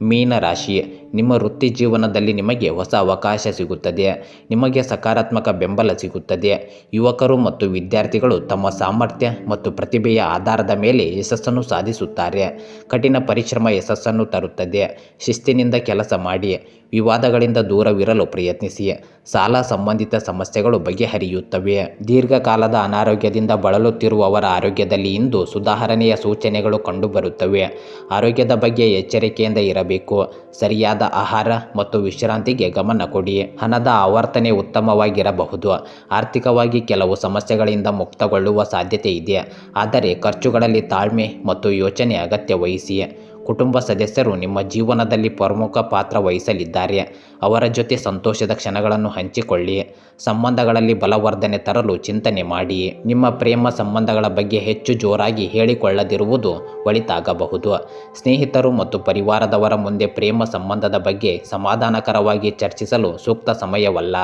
ಮೀನರಾಶಿ, ನಿಮ್ಮ ವೃತ್ತಿ ಜೀವನದಲ್ಲಿ ನಿಮಗೆ ಹೊಸ ಅವಕಾಶ ಸಿಗುತ್ತದೆ. ನಿಮಗೆ ಸಕಾರಾತ್ಮಕ ಬೆಂಬಲ ಸಿಗುತ್ತದೆ. ಯುವಕರು ಮತ್ತು ವಿದ್ಯಾರ್ಥಿಗಳು ತಮ್ಮ ಸಾಮರ್ಥ್ಯ ಮತ್ತು ಪ್ರತಿಭೆಯ ಆಧಾರದ ಮೇಲೆ ಯಶಸ್ಸನ್ನು ಸಾಧಿಸುತ್ತಾರೆ. ಕಠಿಣ ಪರಿಶ್ರಮ ಯಶಸ್ಸನ್ನು ತರುತ್ತದೆ. ಶಿಸ್ತಿನಿಂದ ಕೆಲಸ ಮಾಡಿ. ವಿವಾದಗಳಿಂದ ದೂರವಿರಲು ಪ್ರಯತ್ನಿಸಿ. ಸಾಲ ಸಂಬಂಧಿತ ಸಮಸ್ಯೆಗಳು ಬಗೆಹರಿಯುತ್ತವೆ. ದೀರ್ಘಕಾಲದ ಅನಾರೋಗ್ಯದಿಂದ ಬಳಲುತ್ತಿರುವವರ ಆರೋಗ್ಯದಲ್ಲಿ ಇಂದು ಸುಧಾರಣೆಯ ಸೂಚನೆಗಳು ಕಂಡುಬರುತ್ತವೆ. ಆರೋಗ್ಯದ ಬಗ್ಗೆ ಎಚ್ಚರಿಕೆಯಿಂದ ಇರಬೇಕು. ಸರಿಯಾದ ಆಹಾರ ಮತ್ತು ವಿಶ್ರಾಂತಿಗೆ ಗಮನ ಕೊಡಿ. ಹಣದ ಆವರ್ತನೆ ಉತ್ತಮವಾಗಿರಬಹುದು. ಆರ್ಥಿಕವಾಗಿ ಕೆಲವು ಸಮಸ್ಯೆಗಳಿಂದ ಮುಕ್ತಗೊಳ್ಳುವ ಸಾಧ್ಯತೆ ಇದೆ. ಆದರೆ ಖರ್ಚುಗಳಲ್ಲಿ ತಾಳ್ಮೆ ಮತ್ತು ಯೋಚನೆ ಅಗತ್ಯ ವಹಿಸಿ. ಕುಟುಂಬ ಸದಸ್ಯರು ನಿಮ್ಮ ಜೀವನದಲ್ಲಿ ಪ್ರಮುಖ ಪಾತ್ರ ವಹಿಸಲಿದ್ದಾರೆ. ಅವರ ಜೊತೆ ಸಂತೋಷದ ಕ್ಷಣಗಳನ್ನು ಹಂಚಿಕೊಳ್ಳಿ. ಸಂಬಂಧಗಳಲ್ಲಿ ಬಲವರ್ಧನೆ ತರಲು ಚಿಂತನೆ ಮಾಡಿ. ನಿಮ್ಮ ಪ್ರೇಮ ಸಂಬಂಧಗಳ ಬಗ್ಗೆ ಹೆಚ್ಚು ಜೋರಾಗಿ ಹೇಳಿಕೊಳ್ಳದಿರುವುದು ಒಳಿತಾಗಬಹುದು. ಸ್ನೇಹಿತರು ಮತ್ತು ಪರಿವಾರದವರ ಮುಂದೆ ಪ್ರೇಮ ಸಂಬಂಧದ ಬಗ್ಗೆ ಸಮಾಧಾನಕರವಾಗಿ ಚರ್ಚಿಸಲು ಸೂಕ್ತ ಸಮಯವಲ್ಲ.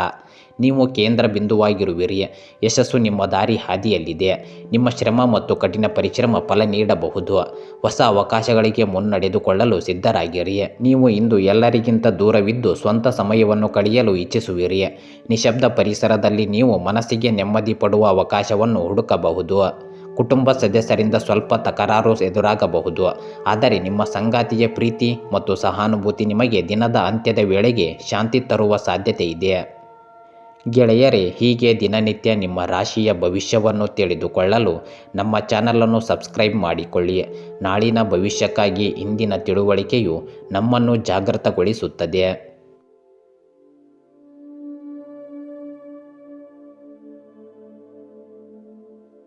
ನೀವು ಕೇಂದ್ರ ಬಿಂದುವಾಗಿರುವಿರಿ. ಯಶಸ್ಸು ನಿಮ್ಮ ದಾರಿ ಹಾದಿಯಲ್ಲಿದೆ. ನಿಮ್ಮ ಶ್ರಮ ಮತ್ತು ಕಠಿಣ ಪರಿಶ್ರಮ ಫಲ ನೀಡಬಹುದು. ಹೊಸ ಅವಕಾಶಗಳಿಗೆ ಮುನ್ನಡೆದುಕೊಳ್ಳಲು ಸಿದ್ಧರಾಗಿರಿ. ನೀವು ಇಂದು ಎಲ್ಲರಿಗಿಂತ ದೂರವಿದ್ದು ಸ್ವಂತ ಸಮಯವನ್ನು ಕಳೆಯಲು ಇಚ್ಛಿಸುವಿರಿ. ನಿಶಬ್ದ ಪರಿಸರದಲ್ಲಿ ನೀವು ಮನಸ್ಸಿಗೆ ನೆಮ್ಮದಿ ಪಡುವ ಅವಕಾಶವನ್ನು ಹುಡುಕಬಹುದು. ಕುಟುಂಬ ಸದಸ್ಯರಿಂದ ಸ್ವಲ್ಪ ತಕರಾರು ಎದುರಾಗಬಹುದು. ಆದರೆ ನಿಮ್ಮ ಸಂಗಾತಿಯ ಪ್ರೀತಿ ಮತ್ತು ಸಹಾನುಭೂತಿ ನಿಮಗೆ ದಿನದ ಅಂತ್ಯದ ವೇಳೆಗೆ ಶಾಂತಿ ತರುವ ಸಾಧ್ಯತೆ ಇದೆ. ಗೆಳೆಯರೇ, ಹೀಗೆ ದಿನನಿತ್ಯ ನಿಮ್ಮ ರಾಶಿಯ ಭವಿಷ್ಯವನ್ನು ತಿಳಿದುಕೊಳ್ಳಲು ನಮ್ಮ ಚಾನಲನ್ನು ಸಬ್ಸ್ಕ್ರೈಬ್ ಮಾಡಿಕೊಳ್ಳಿ. ನಾಳಿನ ಭವಿಷ್ಯಕ್ಕಾಗಿ ಇಂದಿನ ತಿಳುವಳಿಕೆಯು ನಮ್ಮನ್ನು ಜಾಗೃತಗೊಳಿಸುತ್ತದೆ.